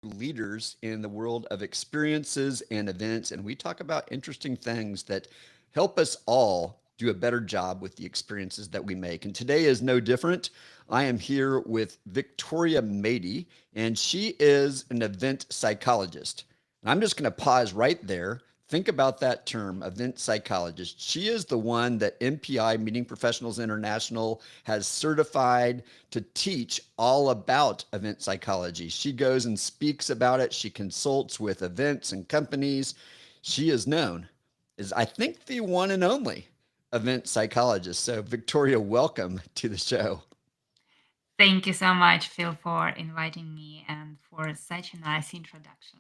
leaders in the world of experiences and events, and we talk about interesting things that help us all do a better job with the experiences that we make. And today is no different. I am here with Victoria Mady, and she is an event psychologist. And I'm just going to pause right there. Think about that term, event psychologist. She is the one that MPI, Meeting Professionals International, has certified to teach all about event psychology. She goes and speaks about it. She consults with events and companies. She is known as, I think, the one and only event psychologist. So, Victoria, welcome to the show. Thank you so much, Phil, for inviting me and for such a nice introduction.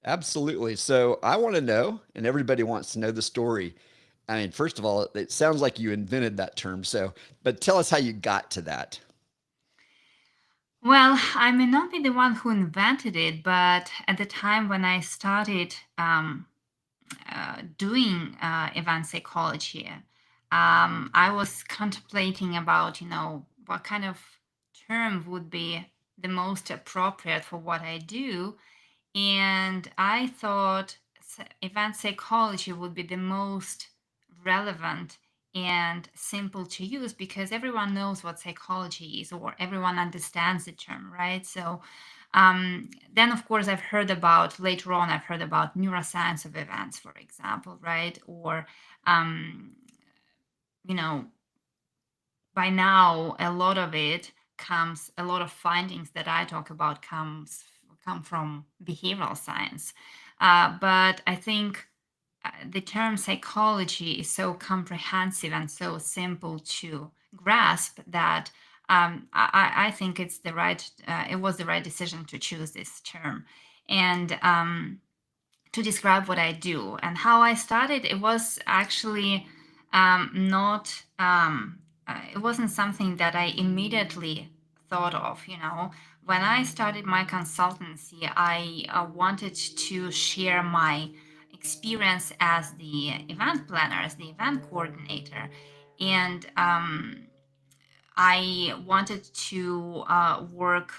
Absolutely. So I want to know, and everybody wants to know the story. I mean, first of all, it sounds like you invented that term. So, but tell us how you got to that. Well, I may not be the one who invented it, but at the time when I started doing event psychology, I was contemplating about, what kind of term would be the most appropriate for what I do. And I thought event psychology would be the most relevant and simple to use because everyone knows what psychology is or everyone understands the term, right? So then, of course, later on, I've heard about neuroscience of events, for example, right? Or, um, you know, by now, a lot of findings that I talk about come from behavioral science. But I think the term psychology is so comprehensive and so simple to grasp that I think it was the right decision to choose this term. And to describe what I do and how I started, it was actually not, it wasn't something that I immediately thought of. When I started my consultancy, I wanted to share my experience as the event planner, as the event coordinator. And I wanted to work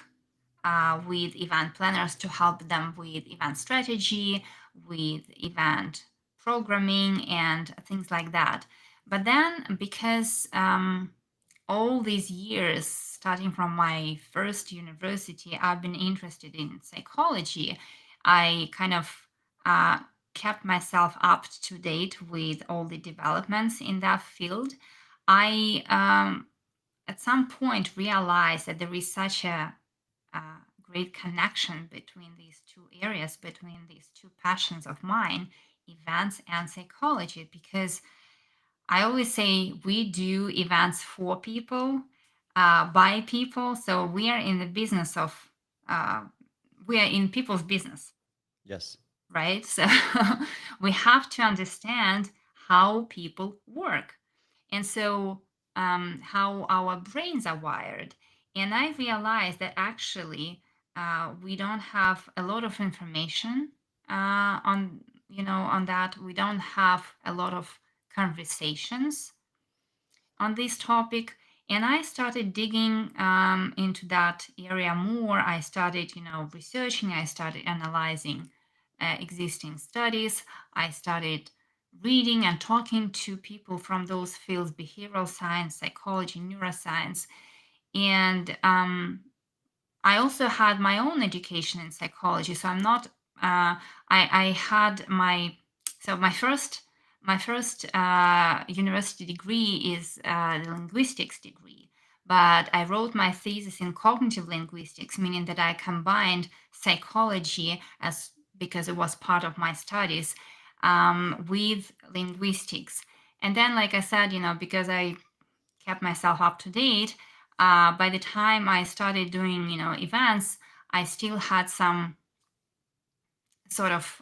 with event planners to help them with event strategy, with event programming, and things like that. But then, because all these years, starting from my first university, I've been interested in psychology, I kind of uh, kept myself up to date with all the developments in that field. I at some point realized that there is such a great connection between these two areas, between these two passions of mine, events and psychology, because I always say we do events for people, by people. So we are in the business of, uh, we are in people's business, Yes. right? So we have to understand how people work. And so, how our brains are wired. And I realized that actually we don't have a lot of information on that. We don't have a lot of conversations on this topic. And I started digging into that area more. I started, researching. I started analyzing existing studies. I started reading and talking to people from those fields: behavioral science, psychology, neuroscience. And I also had my own education in psychology. So I'm not, I had my first university degree is the linguistics degree. But I wrote my thesis in cognitive linguistics, meaning that I combined psychology as because it was part of my studies with linguistics. And then, like I said, because I kept myself up to date, by the time I started doing, events, I still had some sort of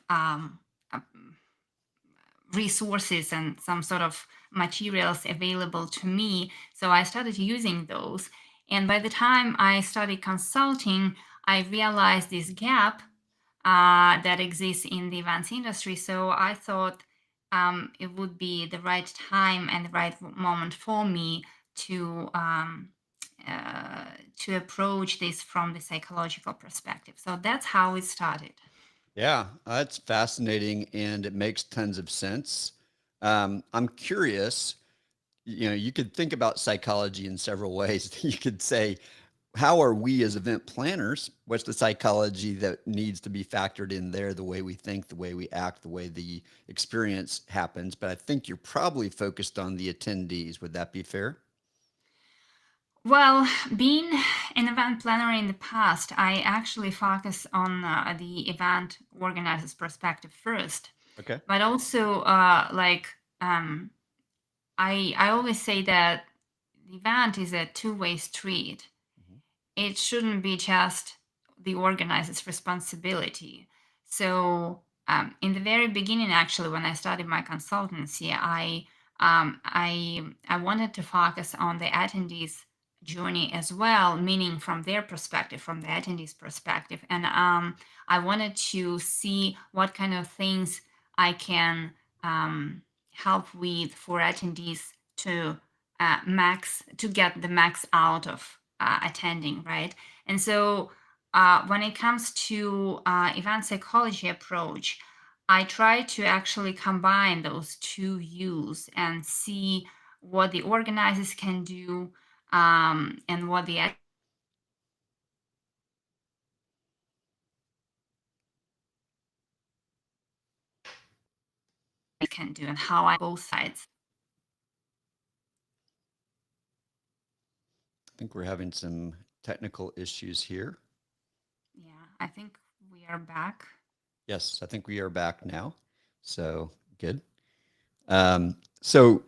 resources and some sort of materials available to me. So I started using those. And by the time I started consulting, I realized this gap that exists in the events industry. So I thought it would be the right time and the right moment for me to to approach this from the psychological perspective. So that's how it started. Yeah, that's fascinating and it makes tons of sense. I'm curious, you could think about psychology in several ways. You could say, how are we as event planners? What's the psychology that needs to be factored in there? The way we think, the way we act, the way the experience happens. But I think you're probably focused on the attendees. Would that be fair? Well, being an event planner in the past, I actually focus on the event organizer's perspective first, Okay. but also um, I always say that the event is a two-way street. Mhm. It shouldn't be just the organizer's responsibility. So in the very beginning, actually, when I started my consultancy, I wanted to focus on the attendees' journey as well, meaning from their perspective, from the attendees' perspective, and I wanted to see what kind of things I can help with for attendees to max to get the max out of attending, right? And so when it comes to event psychology approach, I try to actually combine those two views and see what the organizers can do and what the attendees can do and how I both sides. I think we're having some technical issues here. Yeah, I think we are back. Yes, I think we are back now. So good. So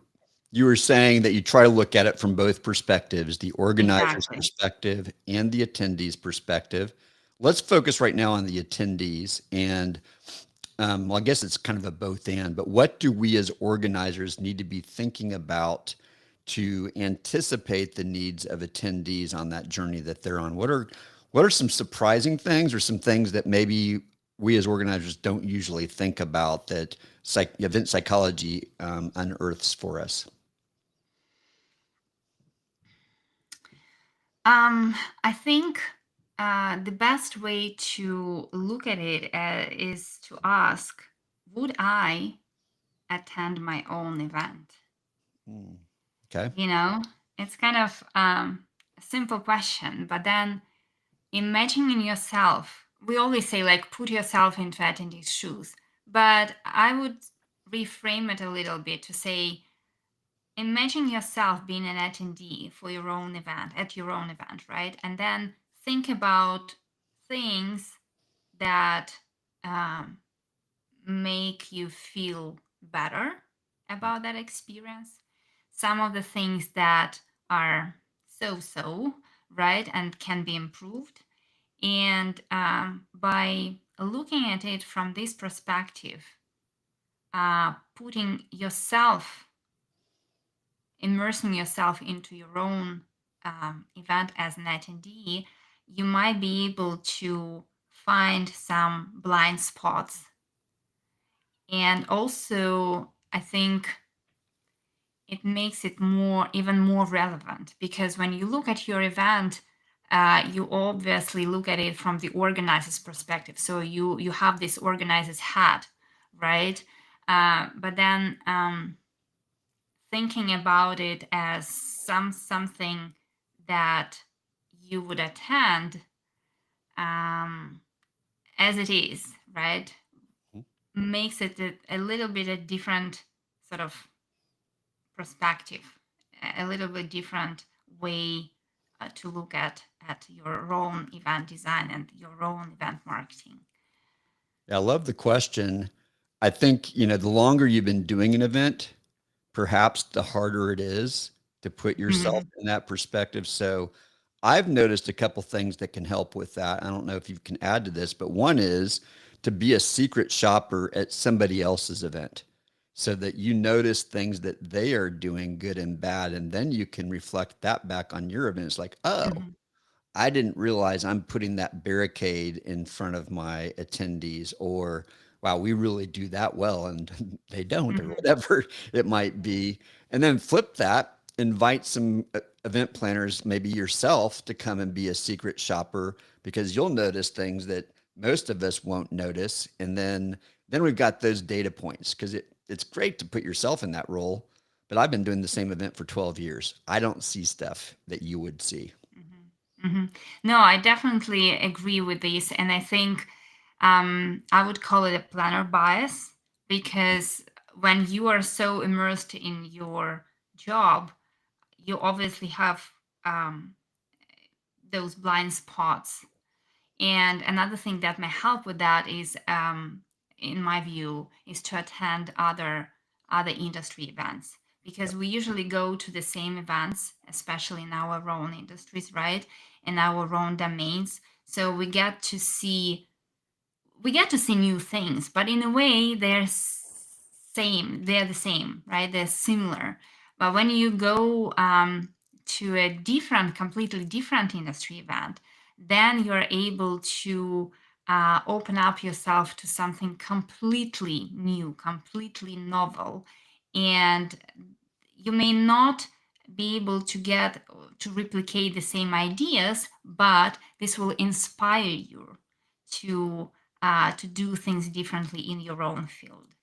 you were saying that you try to look at it from both perspectives, the organizer's Exactly. perspective and the attendee's perspective. Let's focus right now on the attendees. And well, I guess it's kind of a both and, but what do we as organizers need to be thinking about to anticipate the needs of attendees on that journey that they're on? What are some surprising things or some things that maybe we as organizers don't usually think about that event psychology unearths for us? I think the best way to look at it is to ask, would I attend my own event? Hmm. Okay. You know, it's kind of a simple question, but then imagining yourself, we always say, like, put yourself into attendee's shoes. But I would reframe it a little bit to say, imagine yourself being an attendee for your own event, at your own event, right? And then think about things that um, make you feel better about that experience. Some of the things that are so so, right, and can be improved. And by looking at it from this perspective, putting yourself, immersing yourself into your own event as an attendee, you might be able to find some blind spots. And also, I think it makes it even more relevant because when you look at your event, you obviously look at it from the organizer's perspective. So you have this organizer's hat, right? But then thinking about it as something that you would attend um, as it is, right? Makes it a little bit a different sort of perspective, a little bit different way to look at your own event design and your own event marketing. Yeah, I love the question. I think, the longer you've been doing an event, perhaps the harder it is to put yourself Mhm. in that perspective. So I've noticed a couple things that can help with that. I don't know if you can add to this, but one is to be a secret shopper at somebody else's event so that you notice things that they are doing good and bad. And then you can reflect that back on your event. It's like, oh, Mhm. I didn't realize I'm putting that barricade in front of my attendees, or wow, we really do that well and they don't, or Mhm. whatever it might be. And then flip that. invite some event planners, maybe yourself, to come and be a secret shopper because you'll notice things that most of us won't notice. And then we've got those data points because it's great to put yourself in that role. But I've been doing the same event for 12 years. I don't see stuff that you would see. Hmm. Hmm. No, I definitely agree with this. And I think I would call it a planner bias because when you are so immersed in your job, you obviously have um, those blind spots. And another thing that may help with that is, in my view, is to attend other industry events because Yep. we usually go to the same events, especially in our own industries, right? In our own domains. So we get to see new things, but in a way they're the same, right? They're similar. But when you go to a completely different industry event, then you're able to open up yourself to something completely new, completely novel. And you may not be able to replicate the same ideas, but this will inspire you to to do things differently in your own field.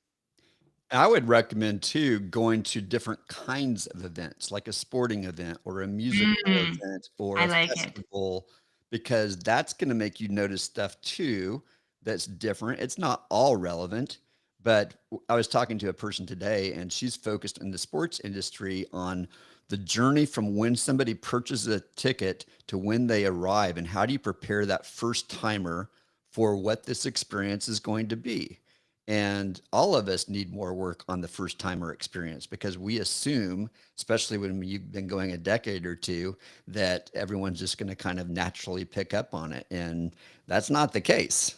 I would recommend too going to different kinds of events, like a sporting event or a musical Mm, event or I a like it. festival, because that's going to make you notice stuff too that's different. It's not all relevant, but I was talking to a person today and she's focused in the sports industry on the journey from when somebody purchases a ticket to when they arrive and how do you prepare that first timer for what this experience is going to be. And all of us need more work on the first timer experience because we assume, especially when you've been going a decade or two, that everyone's just going to kind of naturally pick up on it. And that's not the case.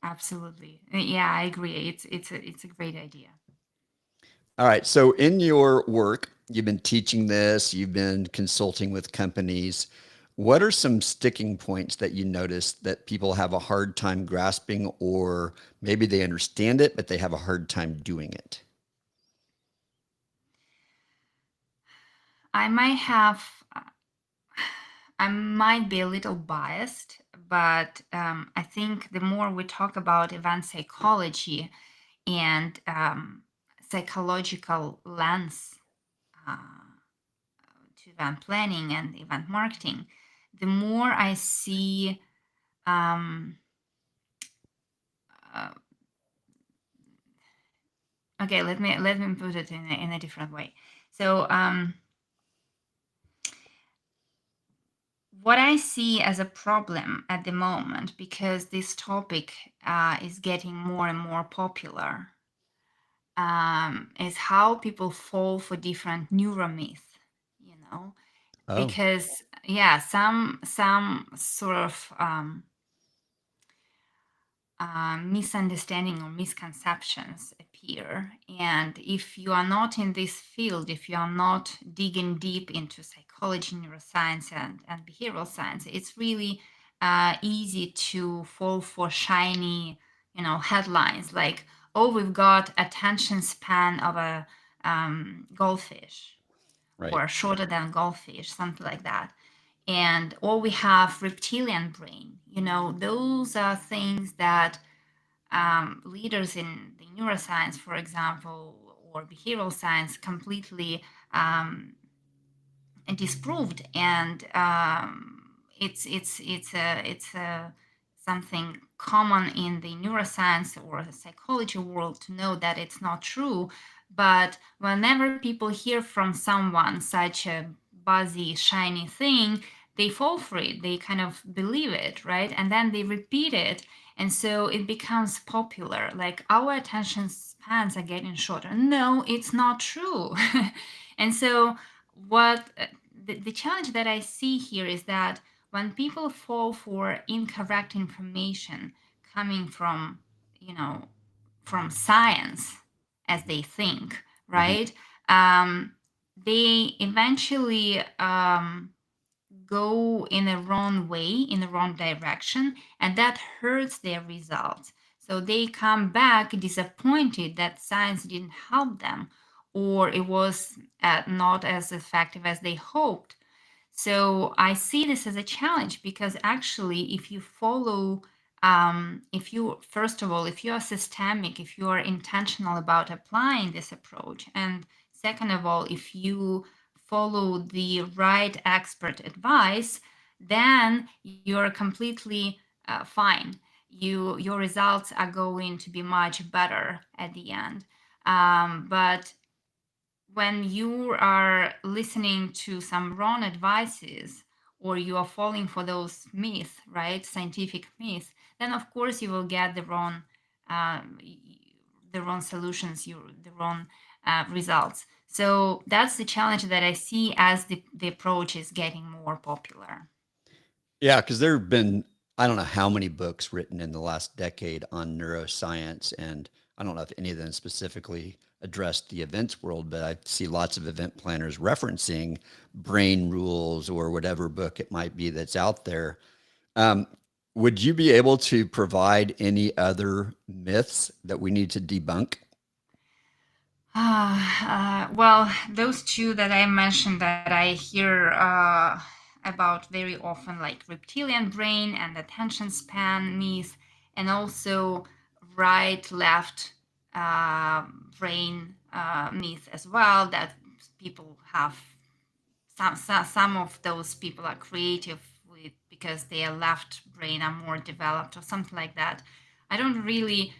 Absolutely. Yeah, I agree. It's a great idea. All right. So, in your work, you've been teaching this, you've been consulting with companies. What are some sticking points that you notice that people have a hard time grasping, or maybe they understand it, but they have a hard time doing it? I might have, I might be a little biased, but I think the more we talk about event psychology and psychological lens uh, to event planning and event marketing, the more I see. Um, uh, okay, let me put it in a different way. So, what I see as a problem at the moment, because this topic is getting more and more popular, is how people fall for different neuromyths. You know, Oh, because yeah, some sort of misunderstanding or misconceptions appear. And if you are not in this field, if you are not digging deep into psychology, neuroscience, and behavioral science, it's really easy to fall for shiny, headlines like, "Oh, we've got attention span of a goldfish." right. Or shorter than goldfish, something like that. And or we have reptilian brain. Those are things that leaders in the neuroscience, for example, or behavioral science, completely disproved. And it's something common in the neuroscience or the psychology world to know that it's not true. But whenever people hear from someone such a buzzy, shiny thing, they fall for it. They kind of believe it, right? And then they repeat it. And so it becomes popular. Like, our attention spans are getting shorter. No, it's not true. And so, what the challenge that I see here is that when people fall for incorrect information coming you know, from science, as they think, Mhm. right? Um, they eventually go in the wrong way, in the wrong direction, and that hurts their results. So they come back disappointed that science didn't help them, or it was not as effective as they hoped. So I see this as a challenge because actually, if you follow, if you, first of all, if you are systemic, if you are intentional about applying this approach, and second of all, if you follow the right expert advice, then you're completely fine. Your results are going to be much better at the end. But when you are listening to some wrong advices, or you are falling for those myths, right, scientific myths, then of course you will get um, the wrong solutions, the wrong results. So that's the challenge that I see as the approach is getting more popular. Yeah, because there have been, I don't know how many books written in the last decade on neuroscience, and I don't know if any of them specifically address the events world, but I see lots of event planners referencing brain rules or whatever book it might be that's out there. Um, would you be able to provide any other myths that we need to debunk? Well, those two that I mentioned that I hear about very often, like reptilian brain and attention span myth, and also right left uh, brain myth as well, that people have some of those people are creative with because their left brain are more developed or something like that. I don't really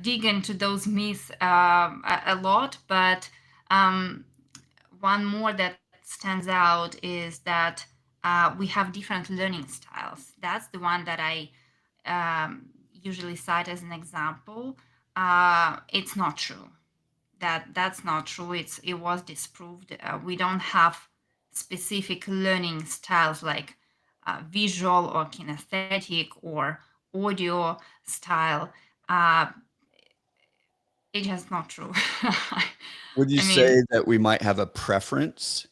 dig into those myths a lot, but um, one more that stands out is that we have different learning styles. That's the one that I usually cite as an example. It's not true. That's not true. It was disproved. We don't have specific learning styles like visual or kinesthetic or audio style. Uh, it's just not true. Would you I mean, say that we might have a preference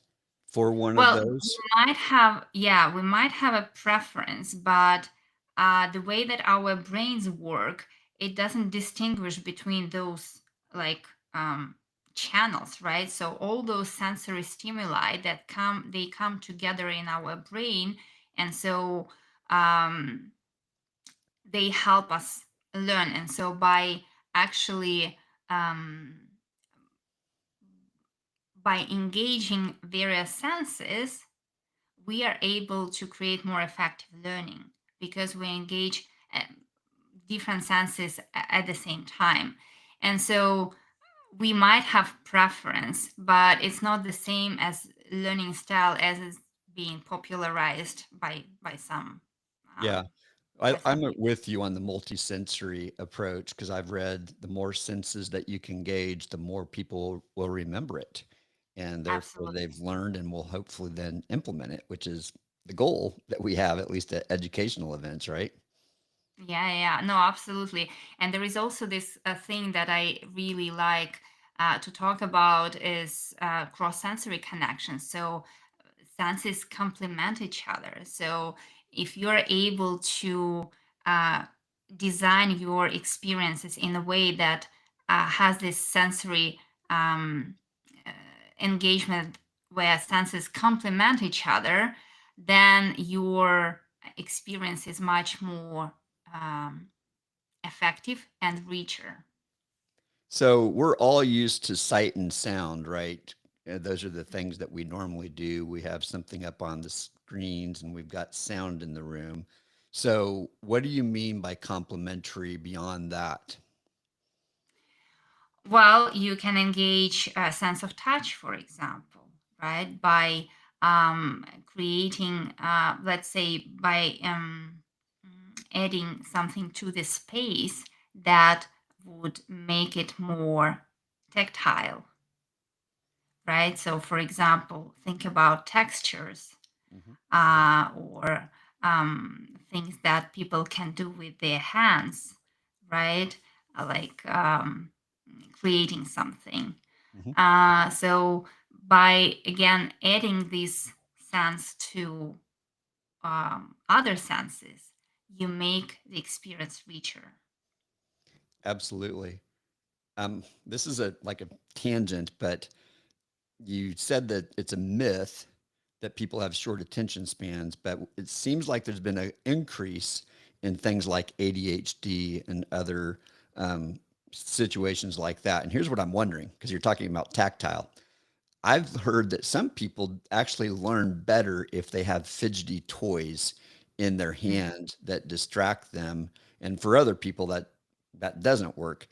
for one of well, those? we might have a preference, but the way that our brains work, it doesn't distinguish between those like um, channels, right? So all those sensory stimuli that they come together in our brain, and so um, they help us learn. And so actually um, by engaging various senses, we are able to create more effective learning because we engage different senses at the same time. And so we might have preference, but it's not the same as learning style as is being popularized by Yeah. um, I'm people. with you on the multisensory approach because I've read the more senses that you can gauge, the more people will remember it. And therefore, Absolutely. they've learned and will hopefully then implement it, which is the goal that we have, at least at educational events, right? Yeah, no, absolutely. And there is also this thing that I really like to talk about is cross-sensory connections. So senses complement each other. So if you're able to uh, design your experiences in a way that has this sensory um, uh, engagement where senses complement each other, then your experience is much more um, effective and richer. So we're all used to sight and sound, right? Those are the things that we normally do. We have something up on the screens and we've got sound in the room. So, what do you mean by complementary beyond that? Well, you can engage a sense of touch, for example, right? By creating, let's say, by adding something to the space that would make it more tactile, right? So, for example, think about textures Mhm. or things that people can do with their hands, right? Like creating something. Mhm. So by again adding this sense to other senses, you make the experience richer. Absolutely. This is a like a tangent, but you said that it's a myth that people have short attention spans, but it seems like there's been an increase in things like ADHD and other um, situations like that. And here's what I'm wondering, because you're talking about tactile. I've heard that some people actually learn better if they have fidgety toys in their Mm. hand that distract them. And for other people, that doesn't work.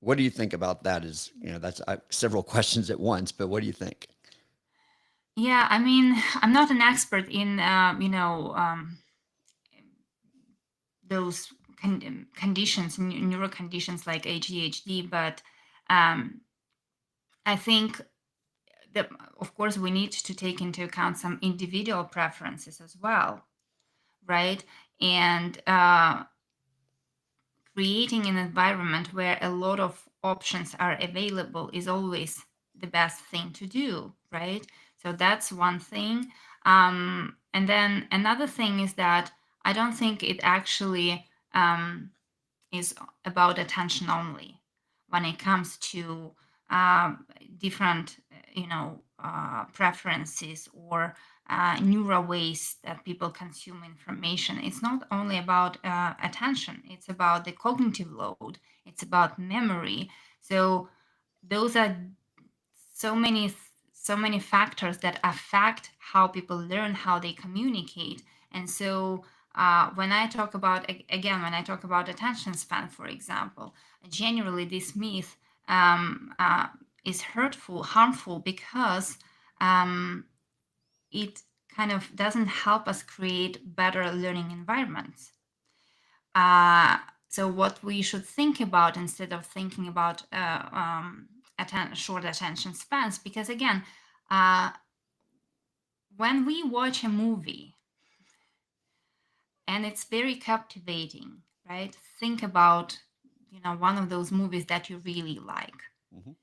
What do you think about that? Is that's several questions at once, but what do you think? Yeah, I mean, I'm not an expert in, those conditions, neural conditions like ADHD, but um, I think that, of course, we need to take into account some individual preferences as well, right? And creating an environment where a lot of options are available is always the best thing to do, right? So that's one thing. And then another thing is that I don't think it actually is about attention only when it comes to different, preferences or neural ways that people consume information. It's not only about attention, it's about the cognitive load, it's about memory. So those are so many so many factors that affect how people learn, how they communicate. And so when I talk about again, when I talk about attention span, for example, generally this myth um, uh, is hurtful, harmful, because um, it kind of doesn't help us create better learning environments. uh, so what we should think about, instead of thinking about short attention spans, because again, uh, when we watch a movie and it's very captivating, right? Think about, one of those movies that you really like. Mhm.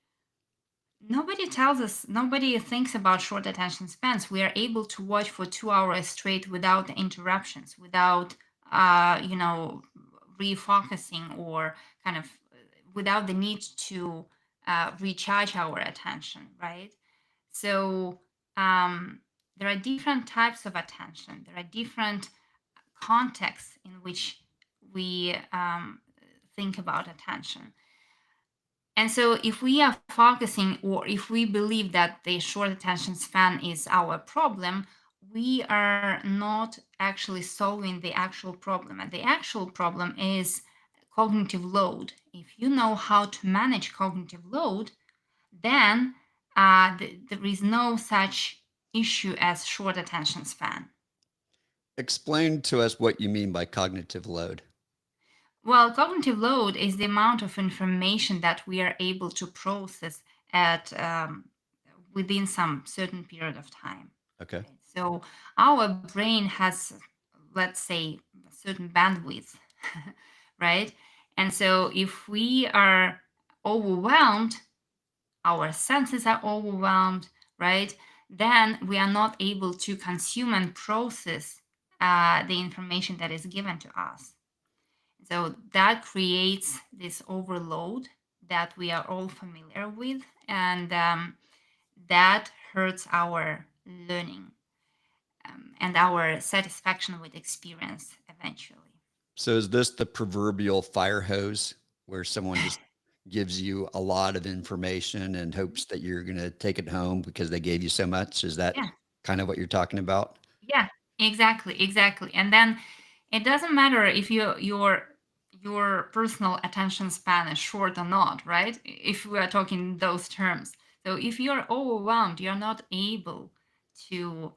Nobody tells us, nobody thinks about short attention spans. We are able to watch for 2 hours straight without interruptions, without, refocusing, or kind of without the need to recharge our attention, right? So there are different types of attention. There are different contexts in which we think about attention. And so, if we are focusing, or if we believe that the short attention span is our problem, we are not actually solving the actual problem. And the actual problem is cognitive load. If you know how to manage cognitive load, then there is no such issue as short attention span. Explain to us what you mean by cognitive load. Well, cognitive load is the amount of information that we are able to process at within some certain period of time. Okay. Right? So our brain has, let's say, a certain bandwidth, right? And so if we are overwhelmed, our senses are overwhelmed, right? Then we are not able to consume and process the information that is given to us. So that creates this overload that we are all familiar with, and that hurts our learning and our satisfaction with experience eventually. So is this the proverbial fire hose where someone just gives you a lot of information and hopes that you're going to take it home because they gave you so much? Is that Yeah, kind of what you're talking about? yeah, exactly, exactly. And then it doesn't matter if your personal attention span is short or not, right? If we are talking those terms. So if you're overwhelmed, you're not able to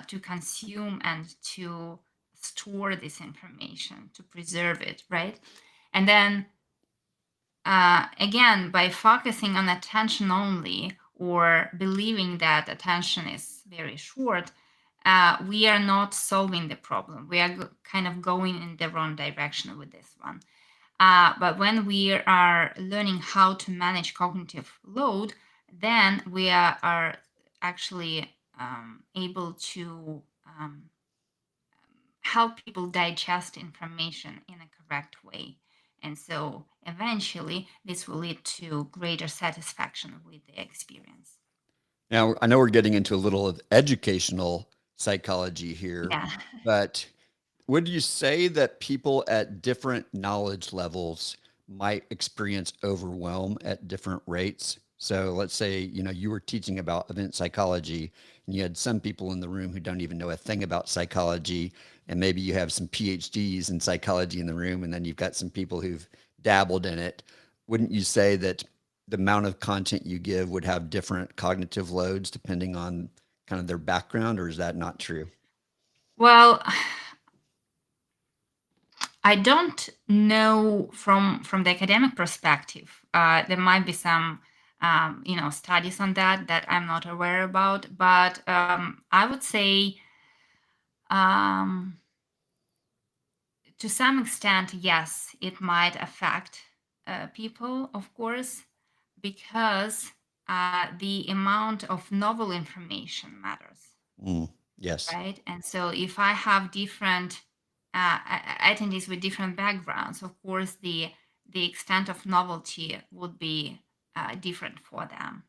to consume and to store this information, to preserve it, right? And then again, by focusing on attention only, or believing that attention is very short, we are not solving the problem. We are kind of going in the wrong direction with this one. But when we are learning how to manage cognitive load, then we are actually able to help people digest information in a correct way. And so eventually, this will lead to greater satisfaction with the experience. Now, I know we're getting into a little of educational psychology here, Yeah. but would you say that people at different knowledge levels might experience overwhelm at different rates? So let's say, you were teaching about event psychology and you had some people in the room who don't even know a thing about psychology. And maybe you have some PhDs in psychology in the room, and then you've got some people who've dabbled in it. Wouldn't you say that the amount of content you give would have different cognitive loads depending on kind of their background, or is that not true? Well, I don't know from the academic perspective. There might be some studies on that I'm not aware about, but I would say um, to some extent, yes, it might affect people, of course, because the amount of novel information matters, Mm, yes. right? And so if I have different attendees with different backgrounds, of course, the extent of novelty would be different for them,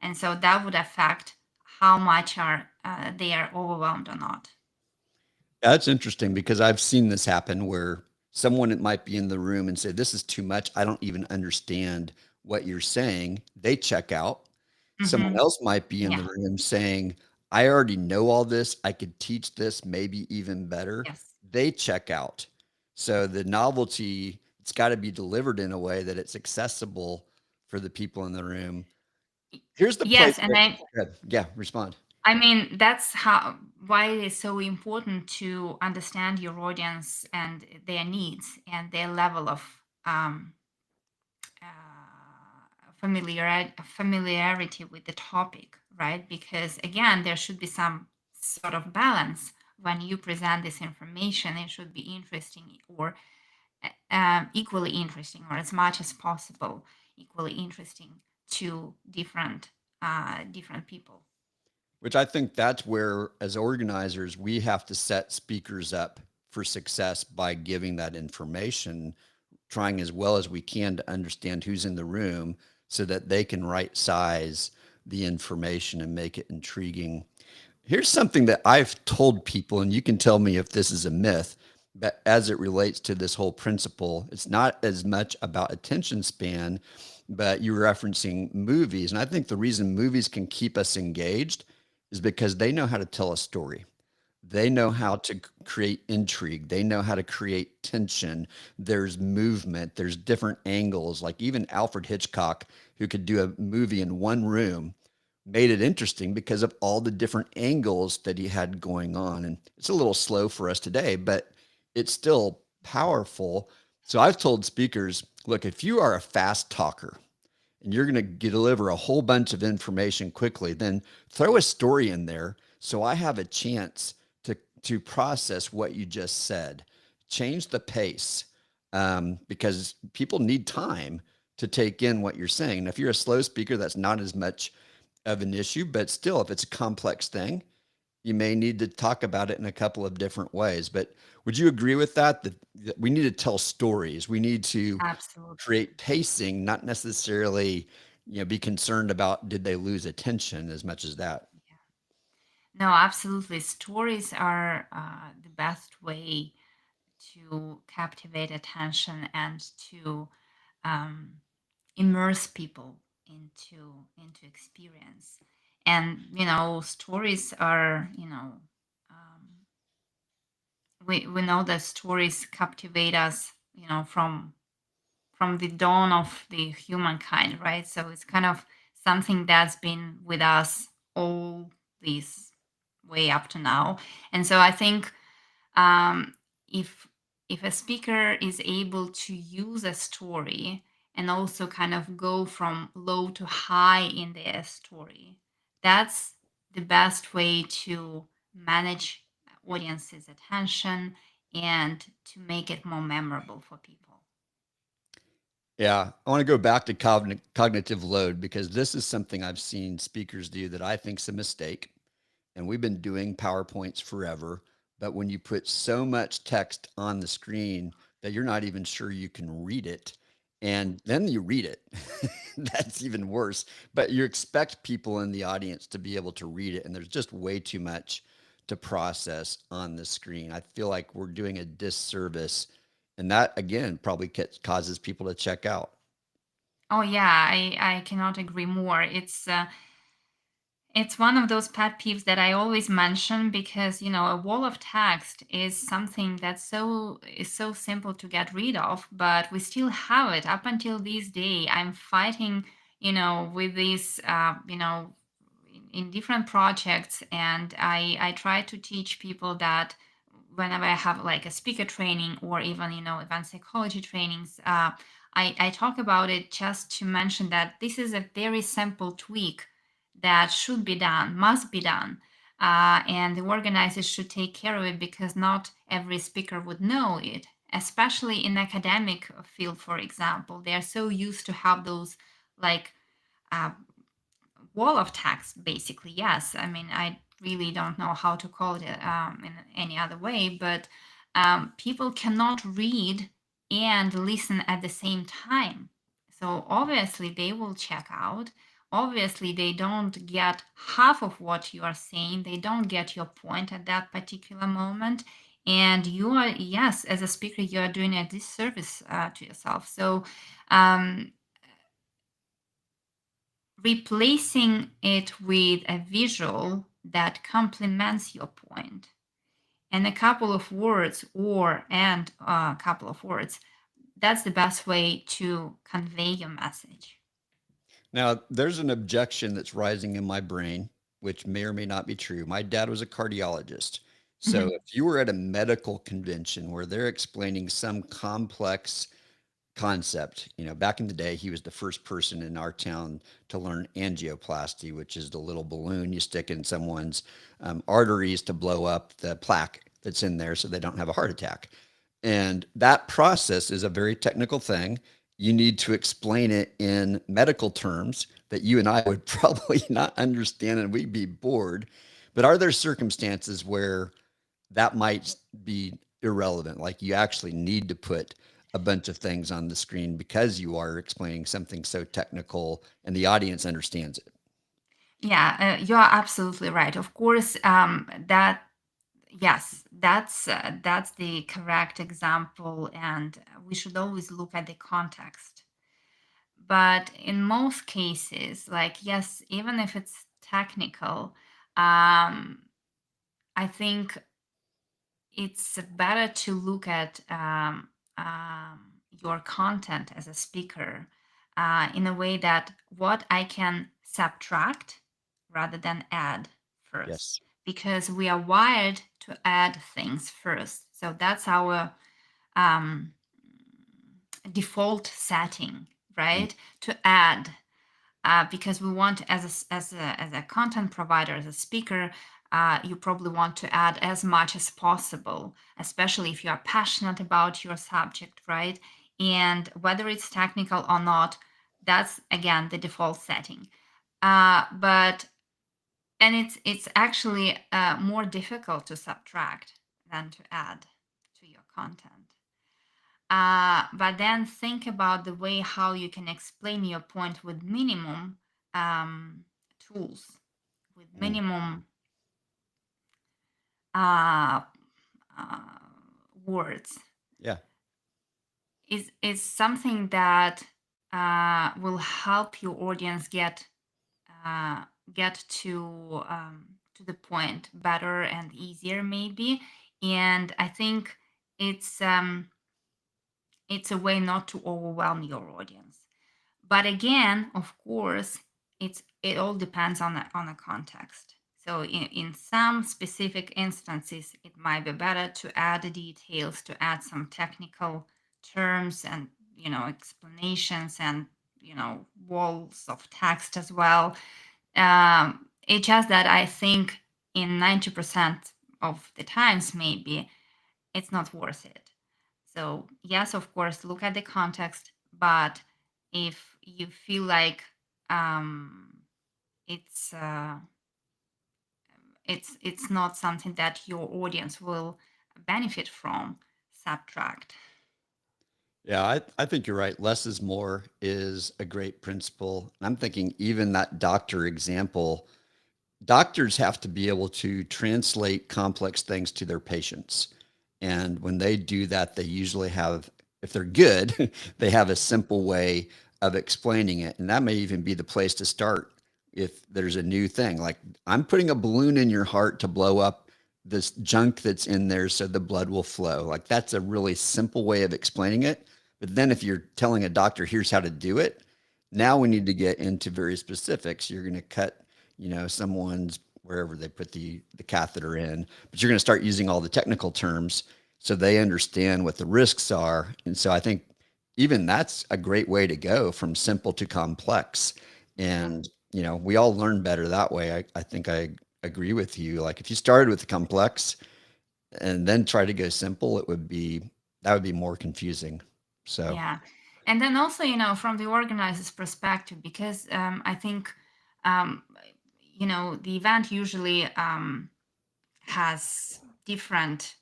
and so that would affect how much are they are overwhelmed or not. That's interesting because I've seen this happen where someone that might be in the room and say, "This is too much. I don't even understand what you're saying." They check out. Someone Hmm. else might be in the Yeah. room saying, "I already know all this. I could teach this maybe even better." Yes. They check out. So the novelty, it's got to be delivered in a way that it's accessible for the people in the room. Here's the place Yes, and that, I go ahead. Yeah, respond. I mean, that's how why it is so important to understand your audience and their needs and their level of um, familiarity with the topic, right? Because again, there should be some sort of balance when you present this information. It should be interesting or equally interesting, or as much as possible, equally interesting to different people. Which I think that's where, as organizers, we have to set speakers up for success by giving that information, trying as well as we can to understand who's in the room so that they can right size the information and make it intriguing. Here's something that I've told people, and you can tell me if this is a myth, but as it relates to this whole principle, it's not as much about attention span, but you're referencing movies. And I think the reason movies can keep us engaged is because they know how to tell a story. They know how to create intrigue. They know how to create tension. There's movement. There's different angles. Like even Alfred Hitchcock, who could do a movie in one room, made it interesting because of all the different angles that he had going on. And it's a little slow for us today, but it's still powerful. So I've told speakers, look, if you are a fast talker and you're going to deliver a whole bunch of information quickly, then throw a story in there so I have a chance to process what you just said. Change the pace, because people need time to take in what you're saying. And if you're a slow speaker, that's not as much of an issue, but still, if it's a complex thing, you may need to talk about it in a couple of different ways. But would you agree with that? That we need to tell stories. We need to Absolutely. create pacing, not necessarily, be concerned about did they lose attention as much as that. Yeah. No, absolutely. Stories are the best way to captivate attention and to um, immerse people into experience. And stories are we know that stories captivate us from the dawn of the humankind, right? So it's kind of something that's been with us all this way up to now. And so I think um, if if a speaker is able to use a story and also kind of go from low to high in their story, that's the best way to manage audience's attention and to make it more memorable for people. Yeah, I want to go back to cognitive load because this is something I've seen speakers do that I think is a mistake. And we've been doing PowerPoints forever. But when you put so much text on the screen, that you're not even sure you can read it. And then you read it. That's even worse. But you expect people in the audience to be able to read it, and there's just way too much to process on the screen. I feel like we're doing a disservice, and that again probably causes people to check out. Oh yeah, I cannot agree more. It's one of those pet peeves that I always mention because, a wall of text is something that's so simple to get rid of, but we still have it up until this day. I'm fighting, with these, in different projects, and I try to teach people that whenever I have like a speaker training or even, advanced psychology trainings, I talk about it just to mention that this is a very simple tweak that should be done, must be done. And the organizers should take care of it because not every speaker would know it, especially in academic field, for example. They are so used to have those like uh, wall of text, basically. Yes, I mean, I really don't know how to call it in any other way, but people cannot read and listen at the same time. So obviously they will check out. Obviously they don't get half of what you are saying. They don't get your point at that particular moment. And you are, yes, as a speaker, you are doing a disservice to yourself. So um, replacing it with a visual that complements your point and a couple of words or and a couple of words, that's the best way to convey your message. Now, there's an objection that's rising in my brain, which may or may not be true. My dad was a cardiologist. So Mhm. if you were at a medical convention where they're explaining some complex concept, back in the day, he was the first person in our town to learn angioplasty, which is the little balloon you stick in someone's arteries to blow up the plaque that's in there so they don't have a heart attack. And that process is a very technical thing. You need to explain it in medical terms that you and I would probably not understand and we'd be bored. But are there circumstances where that might be irrelevant? Like you actually need to put a bunch of things on the screen because you are explaining something so technical and the audience understands it. Yeah, you are absolutely right. Of course, that yes, that's the correct example, and we should always look at the context. But in most cases, like yes, even if it's technical, um, I think it's better to look at your content as a speaker in a way that what I can subtract rather than add first, Yes. because we are wired to add things first. So that's our um, default setting, Mm. right? To add because we want as a content provider, as a speaker, you probably want to add as much as possible, especially if you are passionate about your subject, right? And whether it's technical or not, that's again the default setting. But and it's actually more difficult to subtract than to add to your content. But then think about the way how you can explain your point with minimum tools, with Mm. minimum uh, uh, words. Yeah. Is something that will help your audience uh, get to the point better and easier, maybe. And I think it's um, it's a way not to overwhelm your audience. But again, of course, it all depends on a context. So in some specific instances, it might be better to add the details, to add some technical terms and explanations and walls of text as well. It's just that I think in 90% of the times, maybe it's not worth it. So, yes, of course, look at the context, but if you feel like um, it's it's not something that your audience will benefit from, subtract. Yeah, I think you're right. Less is more is a great principle. And I'm thinking even that doctor example, doctors have to be able to translate complex things to their patients. And when they do that, they usually have, if they're good, they have a simple way of explaining it. And that may even be the place to start if there's a new thing. Like, I'm putting a balloon in your heart to blow up this junk that's in there so the blood will flow. Like, that's a really simple way of explaining it. But then if you're telling a doctor, here's how to do it, now we need to get into very specifics. You're going to cut, someone's wherever they put the catheter in, but you're going to start using all the technical terms so they understand what the risks are. And so I think even that's a great way to go from simple to complex. Yeah. And, we all learn better that way. I think I agree with you. Like, if you started with the complex and then try to go simple, that would be more confusing. So, Yeah. And then also, from the organizer's perspective, because I think, um, the event usually has different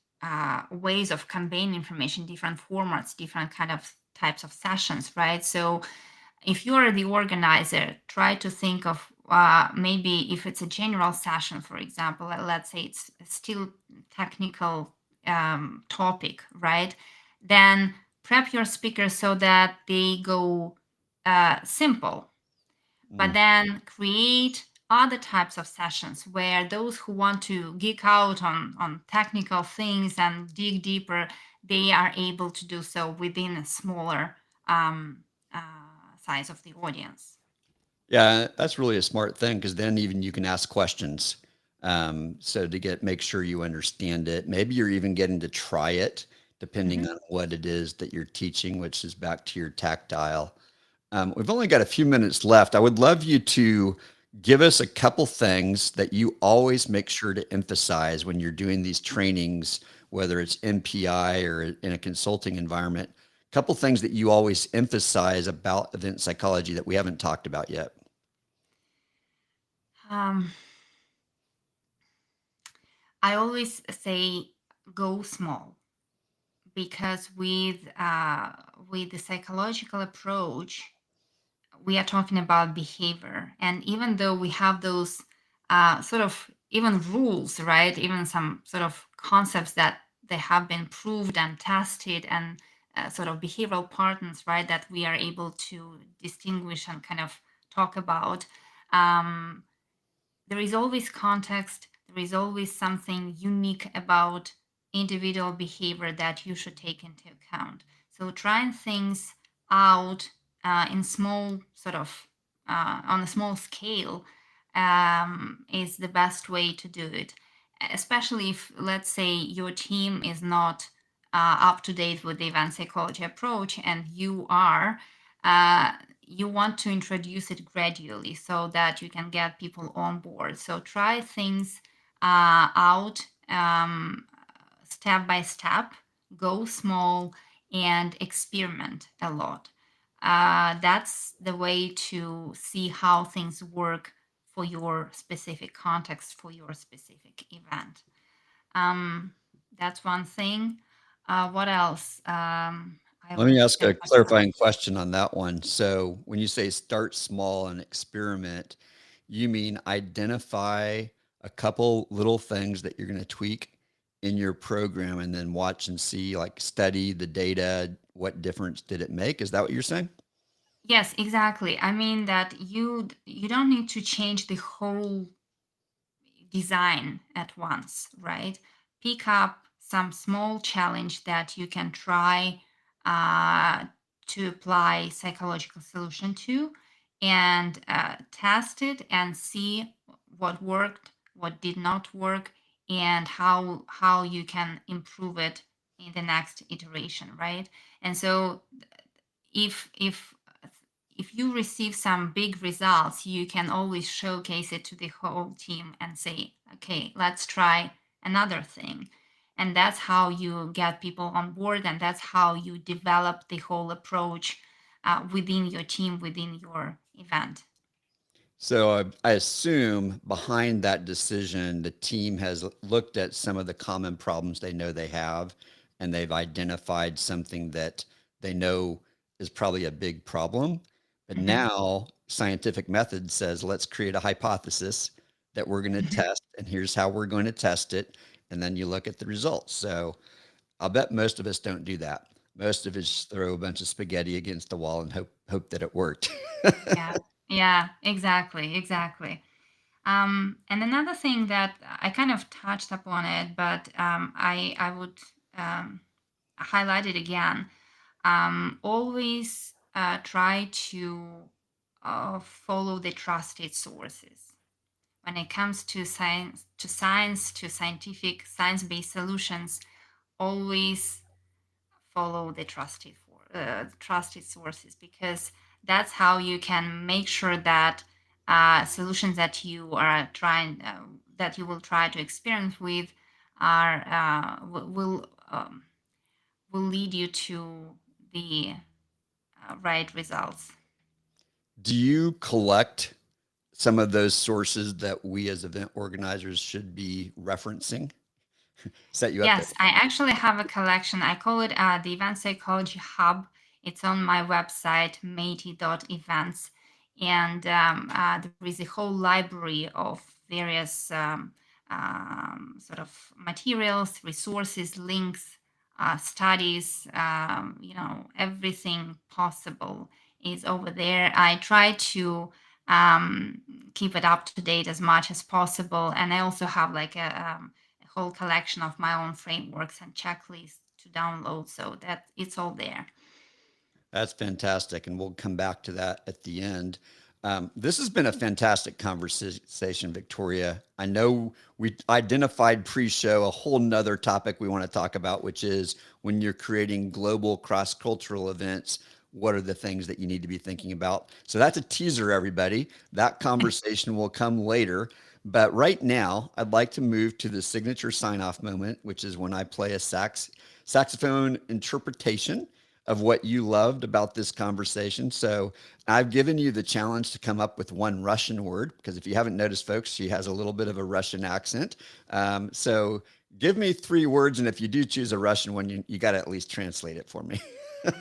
ways of conveying information, different formats, different kind of types of sessions, right? So if you're the organizer, try to think of maybe if it's a general session, for example, let's say it's still technical topic, right? Then prep your speakers so that they go simple, but mm, then create other types of sessions where those who want to geek out on technical things and dig deeper, they are able to do so within a smaller um, uh, size of the audience. yeah, that's really a smart thing because then even you can ask questions. So to make sure you understand it, maybe you're even getting to try it depending Mhm. on what it is that you're teaching, which is back to your tactile. We've only got a few minutes left. I would love you to give us a couple things that you always make sure to emphasize when you're doing these trainings, whether it's MPI or in a consulting environment. Couple things that you always emphasize about event psychology that we haven't talked about yet. Um, I always say go small because with the psychological approach, we are talking about behavior. And even though we have those sort of even rules, right? Even some sort of concepts that they have been proved and tested and sort of behavioral patterns, right? That we are able to distinguish and kind of talk about. Um, there is always context. There is always something unique about individual behavior that you should take into account. So trying things out in small sort of on a small scale is the best way to do it. Especially if, let's say, your team is not up to date with the event psychology approach, and you are. Uh, you want to introduce it gradually so that you can get people on board. So try things out step by step, go small, and experiment a lot. That's the way to see how things work for your specific context, for your specific event. Um, that's one thing. What else? I Let me already ask said a what else. clarifying question on that one. So, when you say start small and experiment, you mean identify a couple little things that you're going to tweak in your program and then watch and see, like study the data. What difference did it make? Is that what you're saying? Yes, exactly. I mean that you don't need to change the whole design at once, right? Pick up some small challenge that you can try uh, to apply psychological solution to, and test it and see what worked, what did not work, and how you can improve it in the next iteration, right? And so if if you receive some big results, you can always showcase it to the whole team and say, okay, let's try another thing. And that's how you get people on board, and that's how you develop the whole approach within your team, within your event. So, I assume behind that decision, the team has looked at some of the common problems they know they have, and they've identified something that they know is probably a big problem. But Mhm. now scientific method says, let's create a hypothesis that we're going to Mhm. test, and here's how we're going to test it. And then you look at the results. So I'll bet most of us don't do that. Most of us throw a bunch of spaghetti against the wall and hope that it worked. Yeah. Yeah, exactly, exactly. And another thing that I kind of touched upon it, but I would um, highlight it again. Always try to follow the trusted sources when it comes to to scientific, science-based solutions. Always follow the trusted sources, because that's how you can make sure that solutions that you are trying that you will try to experiment with are will lead you to the right results. Do you collect some of those sources that we as event organizers should be referencing? Set you up there. Yes, I actually have a collection. I call it the Event Psychology Hub. It's on my website, matey.events. And there is a whole library of various sort of materials, resources, links, studies, everything possible is over there. I try to um, keep it up to date as much as possible. And I also have like a whole collection of my own frameworks and checklists to download, so that it's all there. That's fantastic. And we'll come back to that at the end. This has been a fantastic conversation, Victoria. I know we identified pre-show a whole nother topic we want to talk about, which is when you're creating global cross-cultural events, what are the things that you need to be thinking about? So that's a teaser, everybody. That conversation will come later. But right now, I'd like to move to the signature sign-off moment, which is when I play a saxophone interpretation of what you loved about this conversation. So I've given you the challenge to come up with one Russian word, because if you haven't noticed, folks, she has a little bit of a Russian accent. So give me three words, and if you do choose a Russian one, you got to at least translate it for me.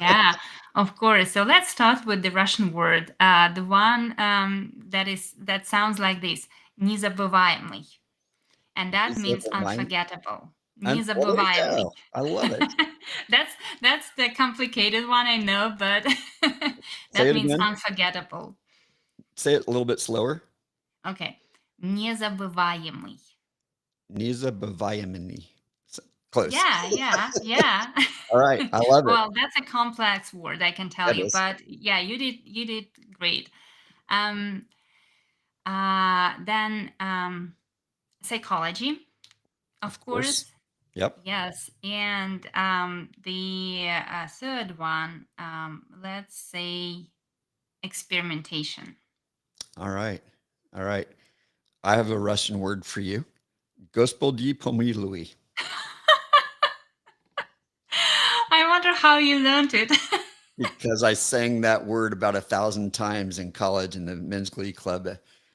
Yeah, of course. So let's start with the Russian word. The one that sounds like this: "Незабываемый," and that means unforgettable. Well, there you "Незабываемый." go. I love it. that's that's the complicated one, I know, but Say that it means again. unforgettable. Say it a little bit slower. Okay, "Незабываемый." Niza Bavayamini. Close. Yeah, yeah, yeah. All right. I love it. Well, that's a complex word, I can tell That you, is, but yeah, you did great. Um, then psychology, of of course. course. Yep. Yes, and the third one, let's say experimentation. All right. All right. I have a Russian word for you. Gospodи pomilui. I wonder how you learned it. Because I sang that word about 1,000 times in college in the men's glee club.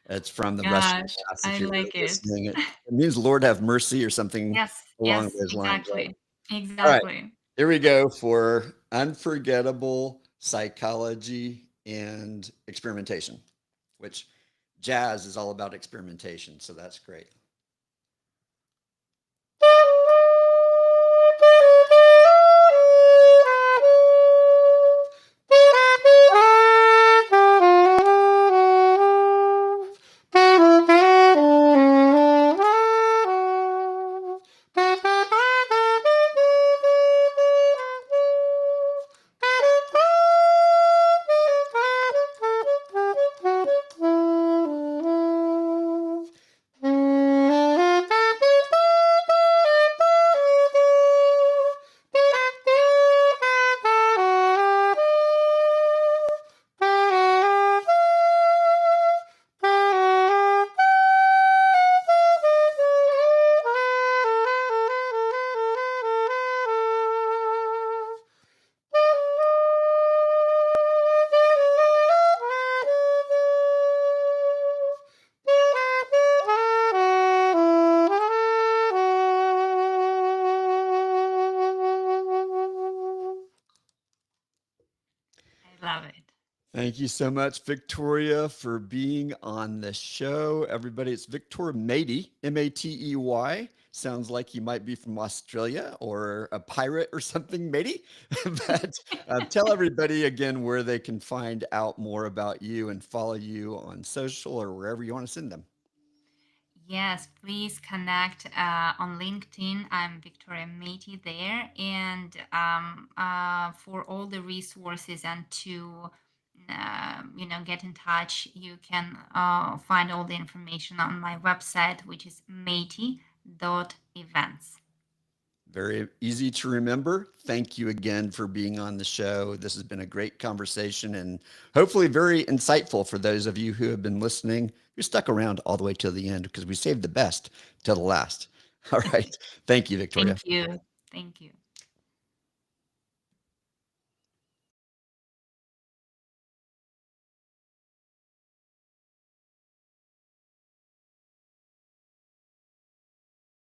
It's from the Russian Gosh, Mass. If I you're ever like it. listening, it means Lord have mercy or something Yes, along yes, those lines. Right? exactly, All right, exactly. here we go for unforgettable psychology and experimentation, which jazz is all about experimentation. So that's great. Love it. Thank you so much, Victoria, for being on the show. Everybody, it's Victoria Matey, Matey. Sounds like you might be from Australia or a pirate or something, Matey. But tell everybody again where they can find out more about you and follow you on social or wherever you want to send them. Yes, please connect on LinkedIn. I'm Victoria Matey there. And for all the resources and to, get in touch, you can find all the information on my website, which is matey.events. Very easy to remember. Thank you again for being on the show. This has been a great conversation and hopefully very insightful for those of you who have been listening, who stuck around all the way till the end because we saved the best till the last. All right. Thank you, Victoria. Thank you. Thank you.